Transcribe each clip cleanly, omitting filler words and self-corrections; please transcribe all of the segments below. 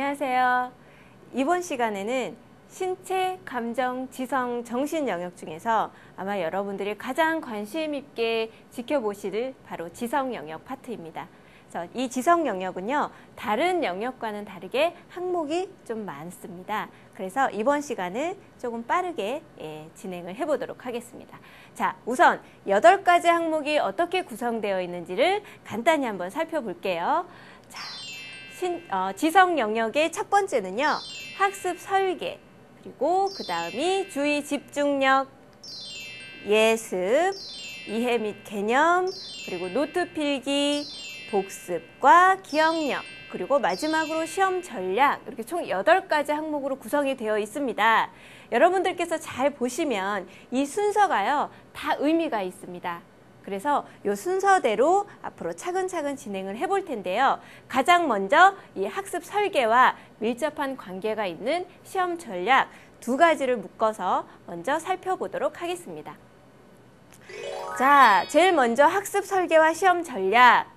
안녕하세요. 이번 시간에는 신체, 감정, 지성, 정신 영역 중에서 아마 여러분들이 가장 관심 있게 지켜보실 바로 지성 영역 파트입니다. 그래서 이 지성 영역은요, 다른 영역과는 다르게 항목이 좀 많습니다. 그래서 이번 시간을 조금 빠르게 진행을 해보도록 하겠습니다. 자, 우선 8가지 항목이 어떻게 구성되어 있는지를 간단히 한번 살펴볼게요. 자, 지성 영역의 첫 번째는요, 학습 설계, 그리고 그 다음이 주의 집중력, 예습, 이해 및 개념, 그리고 노트 필기, 복습과 기억력, 그리고 마지막으로 시험 전략, 이렇게 총 8가지 항목으로 구성이 되어 있습니다. 여러분들께서 잘 보시면 이 순서가요, 다 의미가 있습니다. 그래서 이 순서대로 앞으로 차근차근 진행을 해볼 텐데요. 가장 먼저 이 학습 설계와 밀접한 관계가 있는 시험 전략 2가지를 묶어서 먼저 살펴보도록 하겠습니다. 자, 제일 먼저 학습 설계와 시험 전략.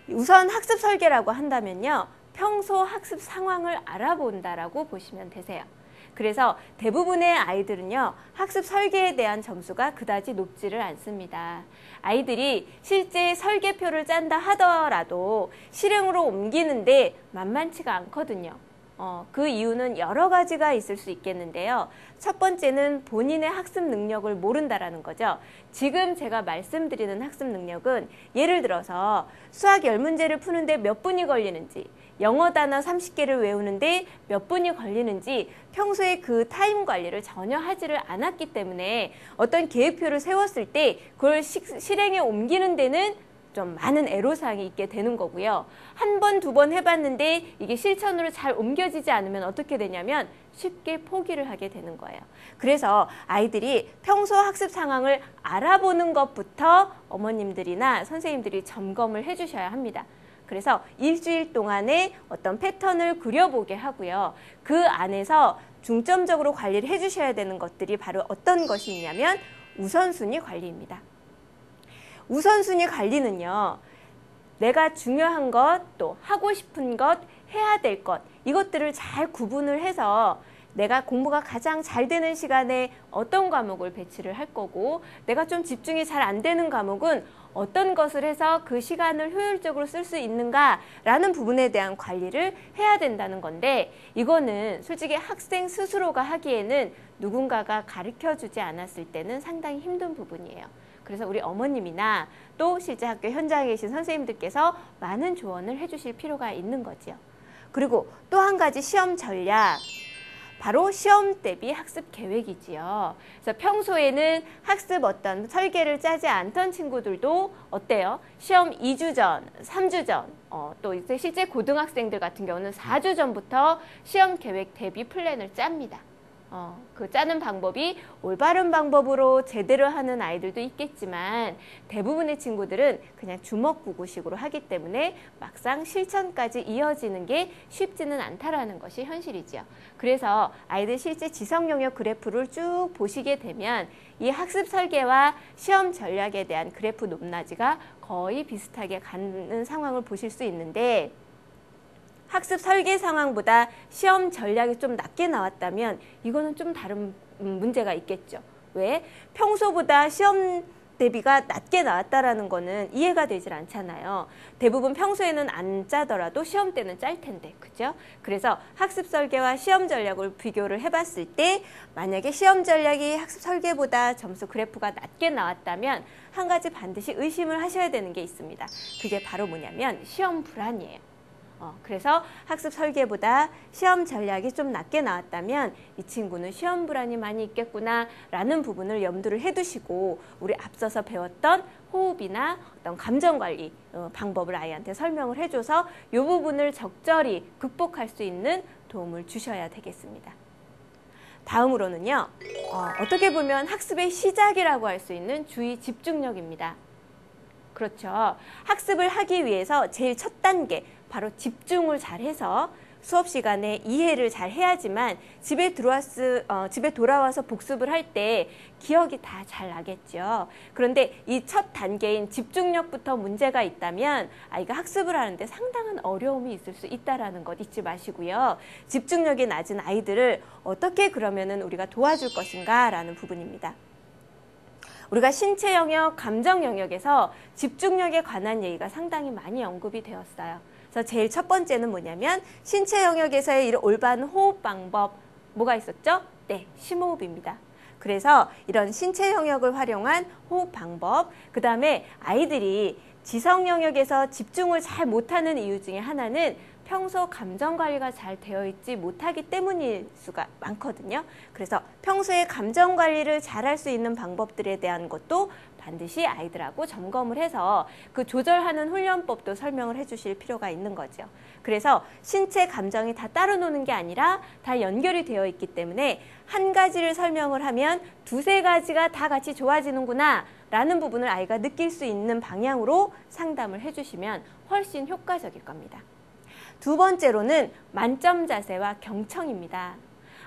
우선 학습 설계라고 한다면요, 평소 학습 상황을 알아본다라고 보시면 되세요. 그래서 대부분의 아이들은요, 학습 설계에 대한 점수가 그다지 높지를 않습니다. 아이들이 실제 설계표를 짠다 하더라도 실행으로 옮기는데 만만치가 않거든요. 그 이유는 여러 가지가 있을 수 있겠는데요. 첫 번째는 본인의 학습 능력을 모른다라는 거죠. 지금 제가 말씀드리는 학습 능력은 예를 들어서 수학 10문제를 푸는데 몇 분이 걸리는지, 영어 단어 30개를 외우는데 몇 분이 걸리는지 평소에 그 타임 관리를 전혀 하지를 않았기 때문에 어떤 계획표를 세웠을 때 그걸 실행에 옮기는 데는 좀 많은 애로사항이 있게 되는 거고요. 한 번, 2번 해봤는데 이게 실천으로 잘 옮겨지지 않으면 어떻게 되냐면 쉽게 포기를 하게 되는 거예요. 그래서 아이들이 평소 학습 상황을 알아보는 것부터 어머님들이나 선생님들이 점검을 해주셔야 합니다. 그래서 일주일 동안에 어떤 패턴을 그려보게 하고요. 그 안에서 중점적으로 관리를 해주셔야 되는 것들이 바로 어떤 것이 있냐면 우선순위 관리입니다. 우선순위 관리는요, 내가 중요한 것, 또 하고 싶은 것, 해야 될 것, 이것들을 잘 구분을 해서 내가 공부가 가장 잘 되는 시간에 어떤 과목을 배치를 할 거고, 내가 좀 집중이 잘 안 되는 과목은 어떤 것을 해서 그 시간을 효율적으로 쓸 수 있는가라는 부분에 대한 관리를 해야 된다는 건데, 이거는 솔직히 학생 스스로가 하기에는 누군가가 가르쳐주지 않았을 때는 상당히 힘든 부분이에요. 그래서 우리 어머님이나 또 실제 학교 현장에 계신 선생님들께서 많은 조언을 해주실 필요가 있는 거죠. 그리고 또 한 가지 시험 전략, 바로 시험 대비 학습 계획이지요. 그래서 평소에는 학습 어떤 설계를 짜지 않던 친구들도 어때요? 시험 2주 전, 3주 전, 또 이제 실제 고등학생들 같은 경우는 4주 전부터 시험 계획 대비 플랜을 짭니다. 그 짜는 방법이 올바른 방법으로 제대로 하는 아이들도 있겠지만 대부분의 친구들은 그냥 주먹구구식으로 하기 때문에 막상 실천까지 이어지는 게 쉽지는 않다라는 것이 현실이죠. 그래서 아이들 실제 지성 영역 그래프를 쭉 보시게 되면 이 학습 설계와 시험 전략에 대한 그래프 높낮이가 거의 비슷하게 가는 상황을 보실 수 있는데, 학습 설계 상황보다 시험 전략이 좀 낮게 나왔다면 이거는 좀 다른 문제가 있겠죠. 왜? 평소보다 시험 대비가 낮게 나왔다라는 거는 이해가 되질 않잖아요. 대부분 평소에는 안 짜더라도 시험 때는 짤 텐데, 그죠? 그래서 학습 설계와 시험 전략을 비교를 해봤을 때 만약에 시험 전략이 학습 설계보다 점수 그래프가 낮게 나왔다면 한 가지 반드시 의심을 하셔야 되는 게 있습니다. 그게 바로 뭐냐면 시험 불안이에요. 그래서 학습 설계보다 시험 전략이 좀 낮게 나왔다면 이 친구는 시험 불안이 많이 있겠구나 라는 부분을 염두를 해두시고 우리 앞서서 배웠던 호흡이나 어떤 감정관리 방법을 아이한테 설명을 해줘서 이 부분을 적절히 극복할 수 있는 도움을 주셔야 되겠습니다. 다음으로는요, 어떻게 보면 학습의 시작이라고 할 수 있는 주의 집중력입니다. 그렇죠. 학습을 하기 위해서 제일 첫 단계, 바로 집중을 잘해서 수업 시간에 이해를 잘 해야지만 집에 돌아와서 복습을 할 때 기억이 다 잘 나겠죠. 그런데 이 첫 단계인 집중력부터 문제가 있다면 아이가 학습을 하는데 상당한 어려움이 있을 수 있다는 것 잊지 마시고요. 집중력이 낮은 아이들을 어떻게 그러면은 우리가 도와줄 것인가 라는 부분입니다. 우리가 신체 영역, 감정 영역에서 집중력에 관한 얘기가 상당히 많이 언급이 되었어요. 그래서 제일 첫 번째는 뭐냐면 신체 영역에서의 이런 올바른 호흡 방법, 뭐가 있었죠? 네, 심호흡입니다. 그래서 이런 신체 영역을 활용한 호흡 방법, 그 다음에 아이들이 지성 영역에서 집중을 잘 못하는 이유 중에 하나는 평소 감정 관리가 잘 되어 있지 못하기 때문일 수가 많거든요. 그래서 평소에 감정 관리를 잘 할 수 있는 방법들에 대한 것도 반드시 아이들하고 점검을 해서 그 조절하는 훈련법도 설명을 해주실 필요가 있는 거죠. 그래서 신체 감정이 다 따로 노는 게 아니라 다 연결이 되어 있기 때문에 한 가지를 설명을 하면 두세 가지가 다 같이 좋아지는구나 라는 부분을 아이가 느낄 수 있는 방향으로 상담을 해주시면 훨씬 효과적일 겁니다. 두 번째로는 만점 자세와 경청입니다.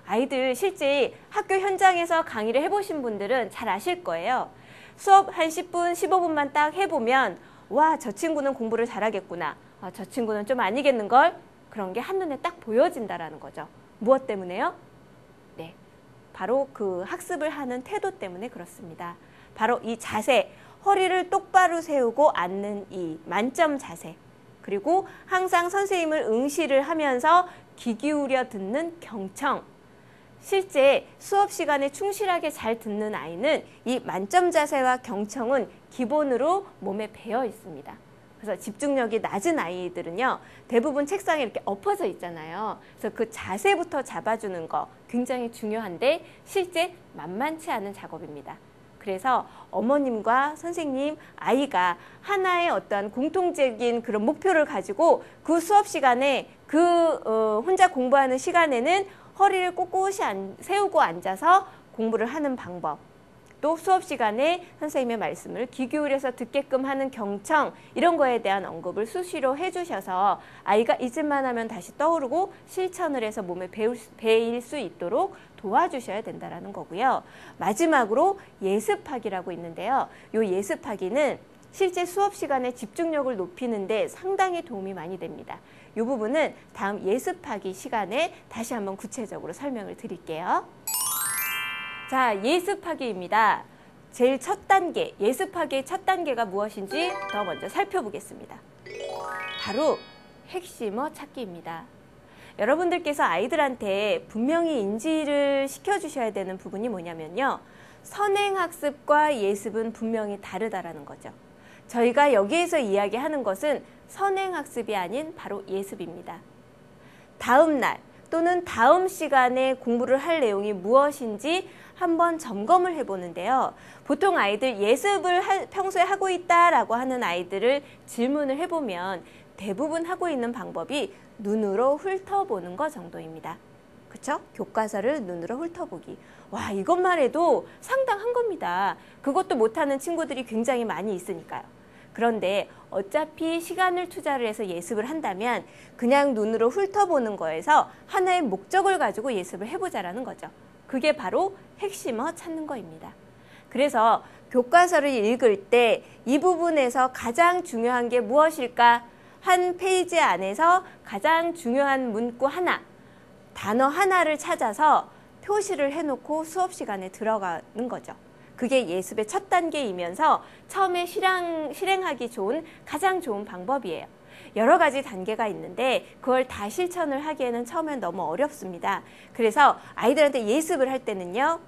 아이들 실제 학교 현장에서 강의를 해보신 분들은 잘 아실 거예요. 수업 한 10분, 15분만 딱 해보면 와, 저 친구는 공부를 잘하겠구나. 저 친구는 좀 아니겠는걸? 그런 게 한눈에 딱 보여진다라는 거죠. 무엇 때문에요? 네, 바로 그 학습을 하는 태도 때문에 그렇습니다. 바로 이 자세, 허리를 똑바로 세우고 앉는 이 만점 자세, 그리고 항상 선생님을 응시를 하면서 귀 기울여 듣는 경청. 실제 수업 시간에 충실하게 잘 듣는 아이는 이 만점 자세와 경청은 기본으로 몸에 배어 있습니다. 그래서 집중력이 낮은 아이들은요, 대부분 책상에 이렇게 엎어져 있잖아요. 그래서 그 자세부터 잡아주는 거 굉장히 중요한데 실제 만만치 않은 작업입니다. 그래서 어머님과 선생님, 아이가 하나의 어떠한 공통적인 그런 목표를 가지고 그 수업 시간에 혼자 공부하는 시간에는 허리를 꼿꼿이 세우고 앉아서 공부를 하는 방법, 또 수업 시간에 선생님의 말씀을 귀 기울여서 듣게끔 하는 경청, 이런 거에 대한 언급을 수시로 해주셔서 아이가 잊을만 하면 다시 떠오르고 실천을 해서 몸에 배일 수 있도록 도와주셔야 된다는 거고요. 마지막으로 예습하기라고 있는데요. 이 예습하기는 실제 수업 시간에 집중력을 높이는 데 상당히 도움이 많이 됩니다. 이 부분은 다음 예습하기 시간에 다시 한번 구체적으로 설명을 드릴게요. 자, 예습하기입니다. 제일 첫 단계, 예습하기의 첫 단계가 무엇인지 더 먼저 살펴보겠습니다. 바로 핵심어 찾기입니다. 여러분들께서 아이들한테 분명히 인지를 시켜주셔야 되는 부분이 뭐냐면요. 선행학습과 예습은 분명히 다르다라는 거죠. 저희가 여기에서 이야기하는 것은 선행학습이 아닌 바로 예습입니다. 다음 날 또는 다음 시간에 공부를 할 내용이 무엇인지 한번 점검을 해보는데요. 보통 아이들 예습을 평소에 하고 있다라고 하는 아이들을 질문을 해보면 대부분 하고 있는 방법이 눈으로 훑어보는 것 정도입니다. 그쵸? 교과서를 눈으로 훑어보기. 와, 이것만 해도 상당한 겁니다. 그것도 못하는 친구들이 굉장히 많이 있으니까요. 그런데 어차피 시간을 투자를 해서 예습을 한다면 그냥 눈으로 훑어보는 거에서 하나의 목적을 가지고 예습을 해보자라는 거죠. 그게 바로 핵심어 찾는 거입니다. 그래서 교과서를 읽을 때 이 부분에서 가장 중요한 게 무엇일까? 한 페이지 안에서 가장 중요한 문구 하나, 단어 하나를 찾아서 표시를 해놓고 수업 시간에 들어가는 거죠. 그게 예습의 첫 단계이면서 처음에 실행하기 좋은 가장 좋은 방법이에요. 여러 가지 단계가 있는데 그걸 다 실천을 하기에는 처음엔 너무 어렵습니다. 그래서 아이들한테 예습을 할 때는요,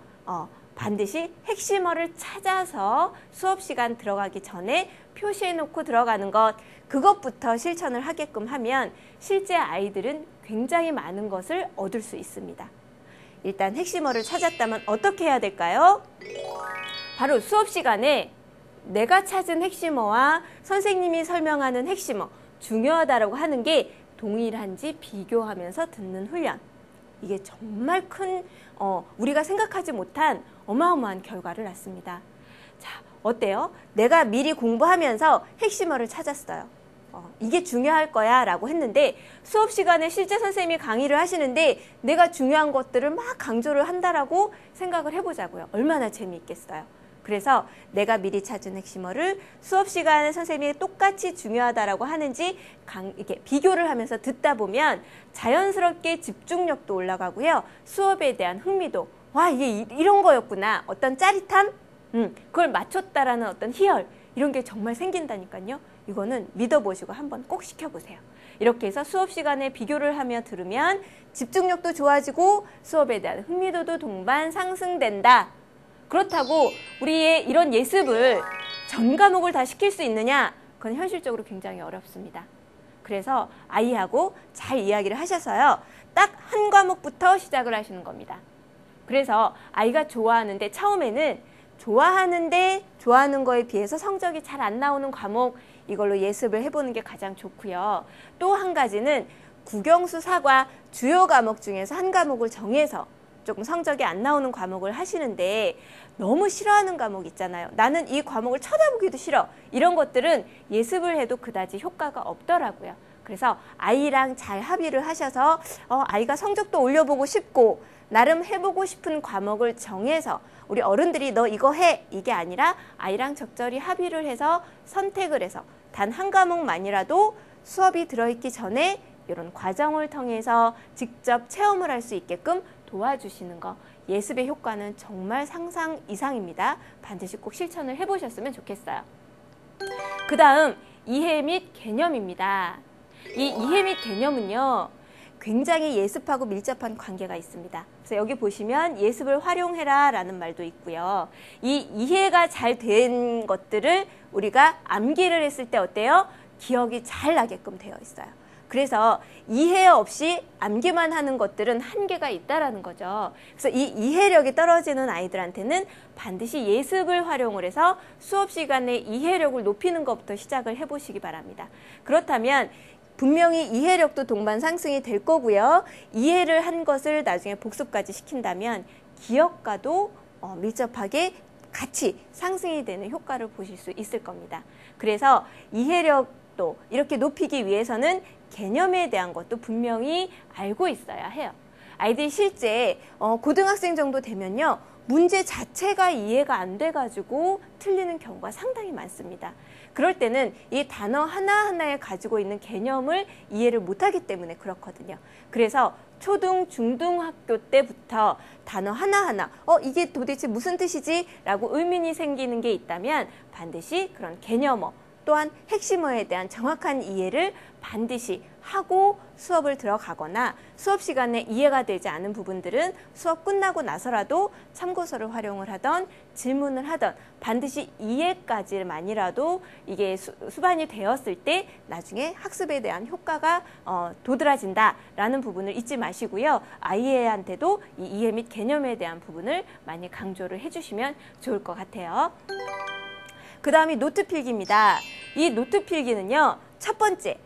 반드시 핵심어를 찾아서 수업 시간 들어가기 전에 표시해 놓고 들어가는 것, 그것부터 실천을 하게끔 하면 실제 아이들은 굉장히 많은 것을 얻을 수 있습니다. 일단 핵심어를 찾았다면 어떻게 해야 될까요? 바로 수업 시간에 내가 찾은 핵심어와 선생님이 설명하는 핵심어, 중요하다라고 하는 게 동일한지 비교하면서 듣는 훈련. 이게 정말 큰 우리가 생각하지 못한 어마어마한 결과를 낳습니다. 자, 어때요? 내가 미리 공부하면서 핵심어를 찾았어요. 이게 중요할 거야 라고 했는데 수업 시간에 실제 선생님이 강의를 하시는데 내가 중요한 것들을 막 강조를 한다라고 생각을 해보자고요. 얼마나 재미있겠어요. 그래서 내가 미리 찾은 핵심어를 수업 시간에 선생님이 똑같이 중요하다라고 하는지 이렇게 비교를 하면서 듣다 보면 자연스럽게 집중력도 올라가고요. 수업에 대한 흥미도 와 이게 이런 거였구나. 어떤 짜릿함? 그걸 맞췄다라는 어떤 희열 이런 게 정말 생긴다니까요. 이거는 믿어보시고 한번 꼭 시켜보세요. 이렇게 해서 수업 시간에 비교를 하며 들으면 집중력도 좋아지고 수업에 대한 흥미도도 동반 상승된다. 그렇다고 우리의 이런 예습을 전 과목을 다 시킬 수 있느냐? 그건 현실적으로 굉장히 어렵습니다. 그래서 아이하고 잘 이야기를 하셔서요. 딱 한 과목부터 시작을 하시는 겁니다. 그래서 아이가 좋아하는데 처음에는 좋아하는 거에 비해서 성적이 잘 안 나오는 과목 이걸로 예습을 해보는 게 가장 좋고요. 또 한 가지는 국영수, 사과 주요 과목 중에서 한 과목을 정해서 조금 성적이 안 나오는 과목을 하시는데 너무 싫어하는 과목 있잖아요. 나는 이 과목을 쳐다보기도 싫어. 이런 것들은 예습을 해도 그다지 효과가 없더라고요. 그래서 아이랑 잘 합의를 하셔서 아이가 성적도 올려보고 싶고 나름 해보고 싶은 과목을 정해서 우리 어른들이 너 이거 해 이게 아니라 아이랑 적절히 합의를 해서 선택을 해서 단 한 과목만이라도 수업이 들어있기 전에 이런 과정을 통해서 직접 체험을 할 수 있게끔 도와주시는 거. 예습의 효과는 정말 상상 이상입니다. 반드시 꼭 실천을 해보셨으면 좋겠어요. 그 다음 이해 및 개념입니다. 이 이해 및 개념은요. 굉장히 예습하고 밀접한 관계가 있습니다. 그래서 여기 보시면 예습을 활용해라 라는 말도 있고요. 이 이해가 잘 된 것들을 우리가 암기를 했을 때 어때요? 기억이 잘 나게끔 되어 있어요. 그래서 이해 없이 암기만 하는 것들은 한계가 있다라는 거죠. 그래서 이 이해력이 떨어지는 아이들한테는 반드시 예습을 활용을 해서 수업 시간에 이해력을 높이는 것부터 시작을 해보시기 바랍니다. 그렇다면 분명히 이해력도 동반 상승이 될 거고요. 이해를 한 것을 나중에 복습까지 시킨다면 기억과도 밀접하게 같이 상승이 되는 효과를 보실 수 있을 겁니다. 그래서 이해력도 이렇게 높이기 위해서는 개념에 대한 것도 분명히 알고 있어야 해요. 아이들이 실제 고등학생 정도 되면요. 문제 자체가 이해가 안 돼가지고 틀리는 경우가 상당히 많습니다. 그럴 때는 이 단어 하나하나에 가지고 있는 개념을 이해를 못하기 때문에 그렇거든요. 그래서 초등, 중등학교 때부터 단어 하나하나 이게 도대체 무슨 뜻이지? 라고 의문이 생기는 게 있다면 반드시 그런 개념어 또한 핵심어에 대한 정확한 이해를 반드시 하고 수업을 들어가거나 수업 시간에 이해가 되지 않은 부분들은 수업 끝나고 나서라도 참고서를 활용을 하던 질문을 하던 반드시 이해까지만이라도 이게 수반이 되었을 때 나중에 학습에 대한 효과가 도드라진다라는 부분을 잊지 마시고요. 아이한테도 이 이해 및 개념에 대한 부분을 많이 강조를 해주시면 좋을 것 같아요. 그 다음이 노트 필기입니다. 이 노트 필기는요. 첫 번째,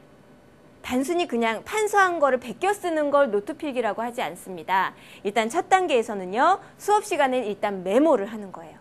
단순히 그냥 판서한 거를 베껴 쓰는 걸 노트 필기라고 하지 않습니다. 일단 첫 단계에서는요. 수업 시간에 일단 메모를 하는 거예요.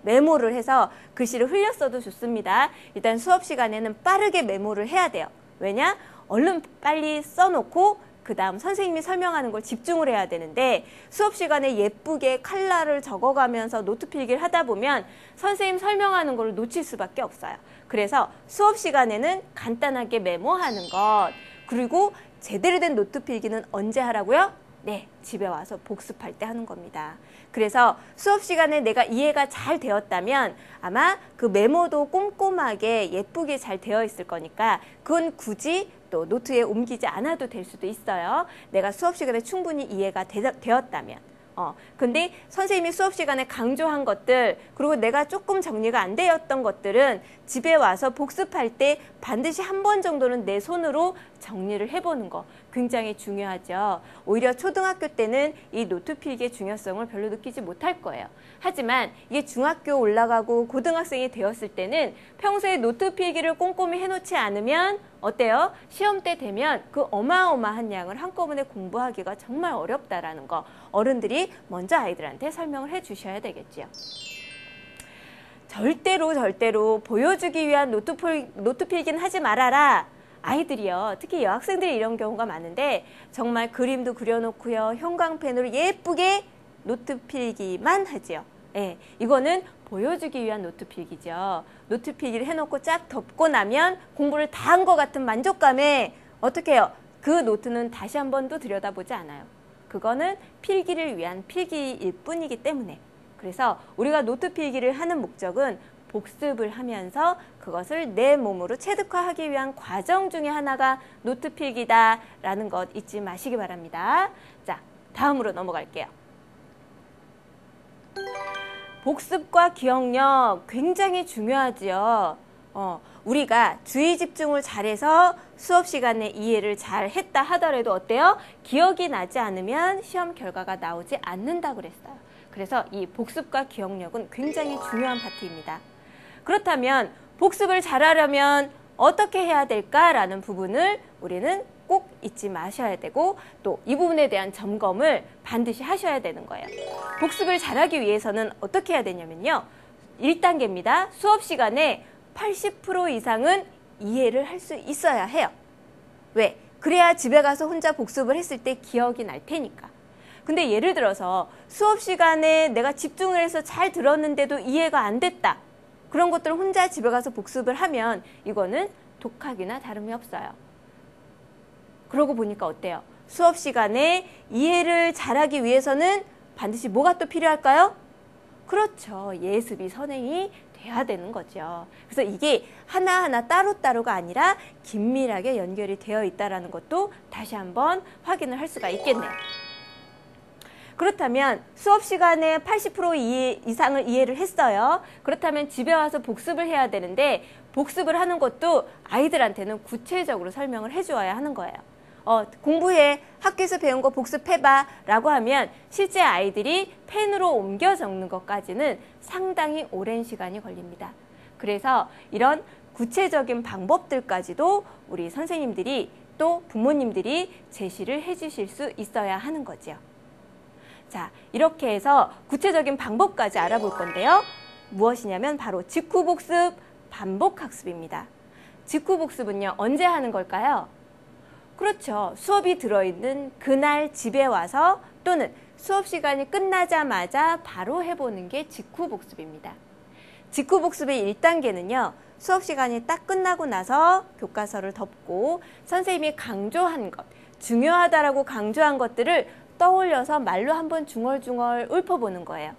메모를 해서 글씨를 흘려 써도 좋습니다. 일단 수업 시간에는 빠르게 메모를 해야 돼요. 왜냐? 얼른 빨리 써놓고 그 다음 선생님이 설명하는 걸 집중을 해야 되는데 수업 시간에 예쁘게 칼라를 적어가면서 노트 필기를 하다 보면 선생님 설명하는 걸 놓칠 수밖에 없어요. 그래서 수업 시간에는 간단하게 메모하는 것 그리고 제대로 된 노트 필기는 언제 하라고요? 네, 집에 와서 복습할 때 하는 겁니다. 그래서 수업 시간에 내가 이해가 잘 되었다면 아마 그 메모도 꼼꼼하게 예쁘게 잘 되어 있을 거니까 그건 굳이 또 노트에 옮기지 않아도 될 수도 있어요. 내가 수업 시간에 충분히 이해가 되었다면. 근데 선생님이 수업 시간에 강조한 것들 그리고 내가 조금 정리가 안 되었던 것들은 집에 와서 복습할 때 반드시 한 번 정도는 내 손으로 정리를 해보는 거 굉장히 중요하죠. 오히려 초등학교 때는 이 노트 필기의 중요성을 별로 느끼지 못할 거예요. 하지만 이게 중학교 올라가고 고등학생이 되었을 때는 평소에 노트 필기를 꼼꼼히 해놓지 않으면 어때요? 시험 때 되면 그 어마어마한 양을 한꺼번에 공부하기가 정말 어렵다라는 거 어른들이 먼저 아이들한테 설명을 해 주셔야 되겠지요. 절대로 보여주기 위한 노트 필기는 하지 말아라. 아이들이요, 특히 여학생들이 이런 경우가 많은데 정말 그림도 그려놓고요, 형광펜으로 예쁘게 노트 필기만 하지요. 예, 이거는 보여주기 위한 노트 필기죠. 노트 필기를 해놓고 쫙 덮고 나면 공부를 다 한 것 같은 만족감에 어떻게 해요? 그 노트는 다시 한 번도 들여다보지 않아요. 그거는 필기를 위한 필기일 뿐이기 때문에. 그래서 우리가 노트 필기를 하는 목적은 복습을 하면서 그것을 내 몸으로 체득화하기 위한 과정 중에 하나가 노트 필기다라는 것 잊지 마시기 바랍니다. 자, 다음으로 넘어갈게요. 복습과 기억력 굉장히 중요하지요. 우리가 주의 집중을 잘해서 수업 시간에 이해를 잘 했다 하더라도 어때요? 기억이 나지 않으면 시험 결과가 나오지 않는다고 그랬어요. 그래서 이 복습과 기억력은 굉장히 중요한 파트입니다. 그렇다면 복습을 잘하려면 어떻게 해야 될까라는 부분을 우리는 꼭 잊지 마셔야 되고 또 이 부분에 대한 점검을 반드시 하셔야 되는 거예요. 복습을 잘하기 위해서는 어떻게 해야 되냐면요. 1단계입니다. 수업 시간에 80% 이상은 이해를 할 수 있어야 해요. 왜? 그래야 집에 가서 혼자 복습을 했을 때 기억이 날 테니까. 근데 예를 들어서 수업 시간에 내가 집중을 해서 잘 들었는데도 이해가 안 됐다. 그런 것들을 혼자 집에 가서 복습을 하면 이거는 독학이나 다름이 없어요. 그러고 보니까 어때요? 수업 시간에 이해를 잘하기 위해서는 반드시 뭐가 또 필요할까요? 그렇죠. 예습이 선행이 돼야 되는 거죠. 그래서 이게 하나하나 따로따로가 아니라 긴밀하게 연결이 되어 있다는 것도 다시 한번 확인을 할 수가 있겠네요. 그렇다면 수업 시간에 80% 이상을 이해를 했어요. 그렇다면 집에 와서 복습을 해야 되는데 복습을 하는 것도 아이들한테는 구체적으로 설명을 해주어야 하는 거예요. 공부해, 학교에서 배운 거 복습해봐 라고 하면 실제 아이들이 펜으로 옮겨 적는 것까지는 상당히 오랜 시간이 걸립니다. 그래서 이런 구체적인 방법들까지도 우리 선생님들이 또 부모님들이 제시를 해주실 수 있어야 하는 거죠. 자, 이렇게 해서 구체적인 방법까지 알아볼 건데요. 무엇이냐면 바로 직후복습, 반복학습입니다. 직후복습은요, 언제 하는 걸까요? 그렇죠. 수업이 들어있는 그날 집에 와서 또는 수업 시간이 끝나자마자 바로 해보는 게 직후복습입니다. 직후복습의 1단계는요. 수업 시간이 딱 끝나고 나서 교과서를 덮고 선생님이 강조한 것, 중요하다라고 강조한 것들을 떠올려서 말로 한번 중얼중얼 읊어보는 거예요.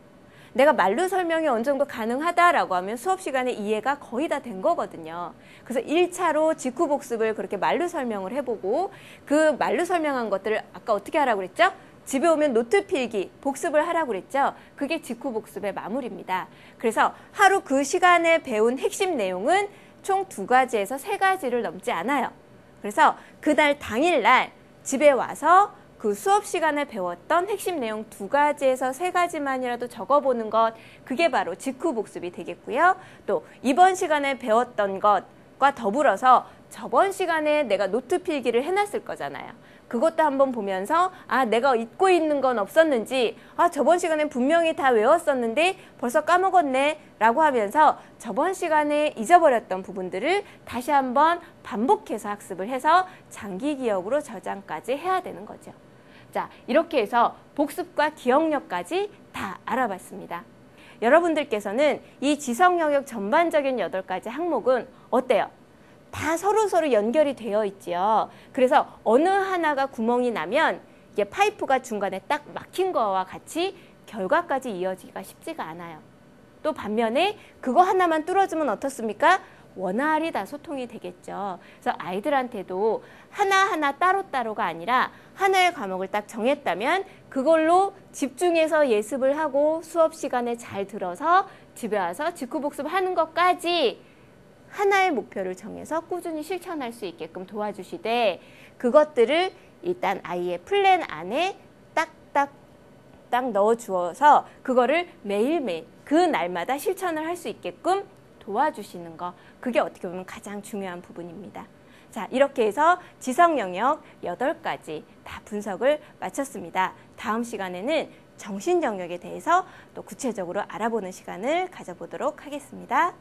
내가 말로 설명이 어느 정도 가능하다라고 하면 수업 시간에 이해가 거의 다 된 거거든요. 그래서 1차로 직후복습을 그렇게 말로 설명을 해보고 그 말로 설명한 것들을 아까 어떻게 하라고 그랬죠? 집에 오면 노트 필기, 복습을 하라고 그랬죠? 그게 직후복습의 마무리입니다. 그래서 하루 그 시간에 배운 핵심 내용은 총 2가지에서 3가지를 넘지 않아요. 그래서 그날 당일날 집에 와서 그 수업 시간에 배웠던 핵심 내용 2가지에서 3가지만이라도 적어보는 것, 그게 바로 직후복습이 되겠고요. 또 이번 시간에 배웠던 것과 더불어서 저번 시간에 내가 노트 필기를 해놨을 거잖아요. 그것도 한번 보면서 내가 잊고 있는 건 없었는지, 저번 시간에 분명히 다 외웠었는데 벌써 까먹었네 라고 하면서 저번 시간에 잊어버렸던 부분들을 다시 한번 반복해서 학습을 해서 장기 기억으로 저장까지 해야 되는 거죠. 자, 이렇게 해서 복습과 기억력까지 다 알아봤습니다. 여러분들께서는 이 지성 영역 전반적인 8가지 항목은 어때요? 다 서로 연결이 되어 있지요. 그래서 어느 하나가 구멍이 나면 이게 파이프가 중간에 딱 막힌 거와 같이 결과까지 이어지기가 쉽지가 않아요. 또 반면에 그거 하나만 뚫어주면 어떻습니까? 원활히 다 소통이 되겠죠. 그래서 아이들한테도 하나하나 따로따로가 아니라 하나의 과목을 딱 정했다면 그걸로 집중해서 예습을 하고 수업 시간에 잘 들어서 집에 와서 직후복습하는 것까지 하나의 목표를 정해서 꾸준히 실천할 수 있게끔 도와주시되 그것들을 일단 아이의 플랜 안에 딱 넣어주어서 그거를 매일매일 그 날마다 실천을 할 수 있게끔 도와주시는 거, 그게 어떻게 보면 가장 중요한 부분입니다. 자, 이렇게 해서 지성 영역 8가지 다 분석을 마쳤습니다. 다음 시간에는 정신 영역에 대해서 또 구체적으로 알아보는 시간을 가져보도록 하겠습니다.